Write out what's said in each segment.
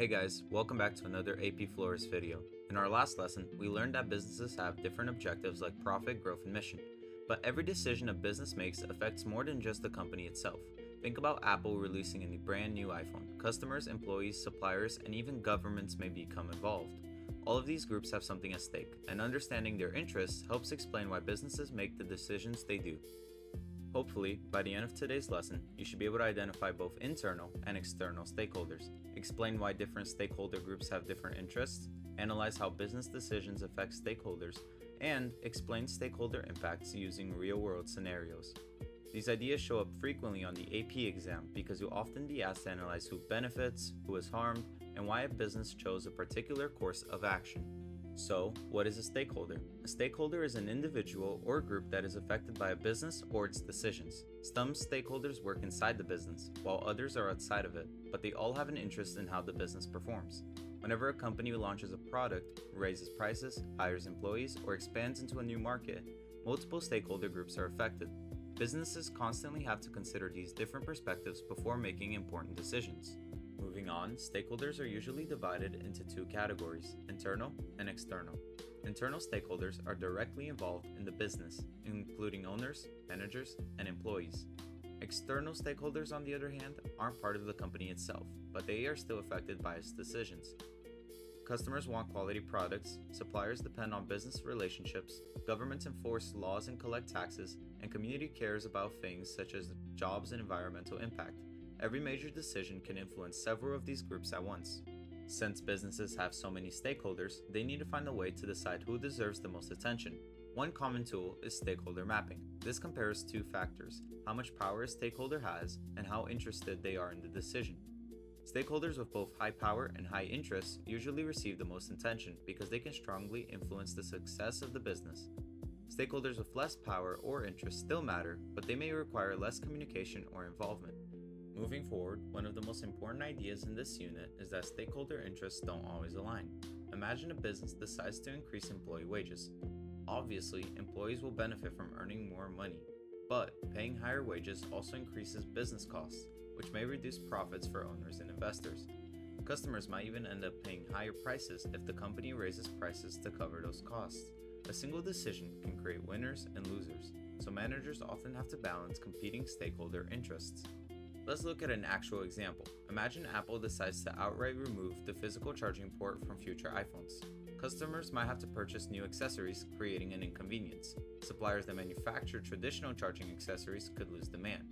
Hey guys, welcome back to another AP Flores video. In our last lesson, we learned that businesses have different objectives like profit, growth, and mission. But every decision a business makes affects more than just the company itself. Think about Apple releasing a brand new iPhone. Customers, employees, suppliers, and even governments may become involved. All of these groups have something at stake, and understanding their interests helps explain why businesses make the decisions they do. Hopefully, by the end of today's lesson, you should be able to identify both internal and external stakeholders, explain why different stakeholder groups have different interests, analyze how business decisions affect stakeholders, and explain stakeholder impacts using real-world scenarios. These ideas show up frequently on the AP exam because you'll often be asked to analyze who benefits, who is harmed, and why a business chose a particular course of action. So, what is a stakeholder? A stakeholder is an individual or group that is affected by a business or its decisions. Some stakeholders work inside the business, while others are outside of it, but they all have an interest in how the business performs. Whenever a company launches a product, raises prices, hires employees, or expands into a new market, multiple stakeholder groups are affected. Businesses constantly have to consider these different perspectives before making important decisions. Moving on, stakeholders are usually divided into two categories, internal and external. Internal stakeholders are directly involved in the business, including owners, managers, and employees. External stakeholders, on the other hand, aren't part of the company itself, but they are still affected by its decisions. Customers want quality products, suppliers depend on business relationships, governments enforce laws and collect taxes, and community cares about things such as jobs and environmental impact. Every major decision can influence several of these groups at once. Since businesses have so many stakeholders, they need to find a way to decide who deserves the most attention. One common tool is stakeholder mapping. This compares two factors: how much power a stakeholder has and how interested they are in the decision. Stakeholders with both high power and high interest usually receive the most attention because they can strongly influence the success of the business. Stakeholders with less power or interest still matter, but they may require less communication or involvement. Moving forward, one of the most important ideas in this unit is that stakeholder interests don't always align. Imagine a business decides to increase employee wages. Obviously, employees will benefit from earning more money, but paying higher wages also increases business costs, which may reduce profits for owners and investors. Customers might even end up paying higher prices if the company raises prices to cover those costs. A single decision can create winners and losers, so managers often have to balance competing stakeholder interests. Let's look at an actual example. Imagine Apple decides to outright remove the physical charging port from future iPhones. Customers might have to purchase new accessories, creating an inconvenience. Suppliers that manufacture traditional charging accessories could lose demand.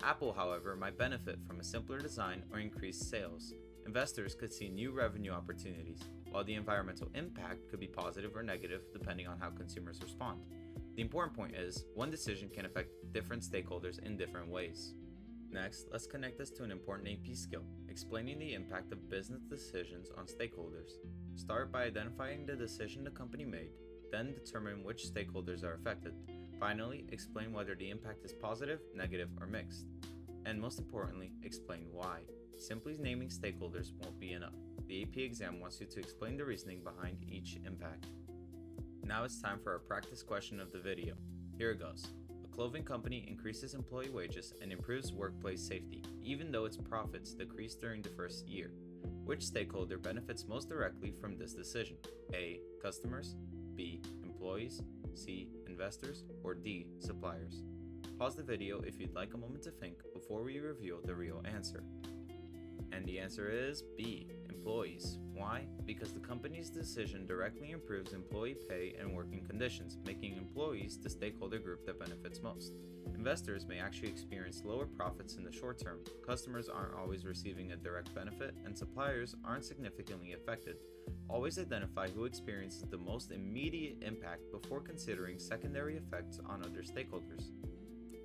Apple, however, might benefit from a simpler design or increased sales. Investors could see new revenue opportunities, while the environmental impact could be positive or negative depending on how consumers respond. The important point is, one decision can affect different stakeholders in different ways. Next, let's connect this to an important AP skill, explaining the impact of business decisions on stakeholders. Start by identifying the decision the company made, then determine which stakeholders are affected. Finally, explain whether the impact is positive, negative, or mixed. And most importantly, explain why. Simply naming stakeholders won't be enough. The AP exam wants you to explain the reasoning behind each impact. Now it's time for our practice question of the video. Here it goes. A clothing company increases employee wages and improves workplace safety, even though its profits decrease during the first year. Which stakeholder benefits most directly from this decision? A. Customers, B. Employees, C. Investors, or D. Suppliers? Pause the video if you'd like a moment to think before we reveal the real answer. And the answer is B. Employees. Why? Because the company's decision directly improves employee pay and working conditions, making employees the stakeholder group that benefits most. Investors may actually experience lower profits in the short term, customers aren't always receiving a direct benefit, and suppliers aren't significantly affected. Always identify who experiences the most immediate impact before considering secondary effects on other stakeholders.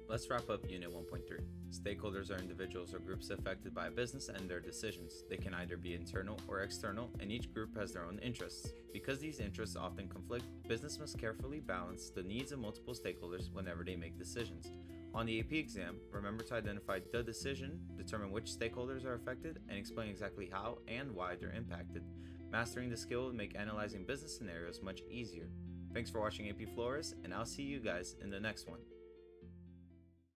Let's wrap up Unit 1.3. Stakeholders are individuals or groups affected by a business and their decisions. They can either be internal or external, and each group has their own interests. Because these interests often conflict, business must carefully balance the needs of multiple stakeholders whenever they make decisions. On the AP exam, remember to identify the decision, determine which stakeholders are affected, and explain exactly how and why they're impacted. Mastering the skill will make analyzing business scenarios much easier. Thanks for watching AP Flores, and I'll see you guys in the next one.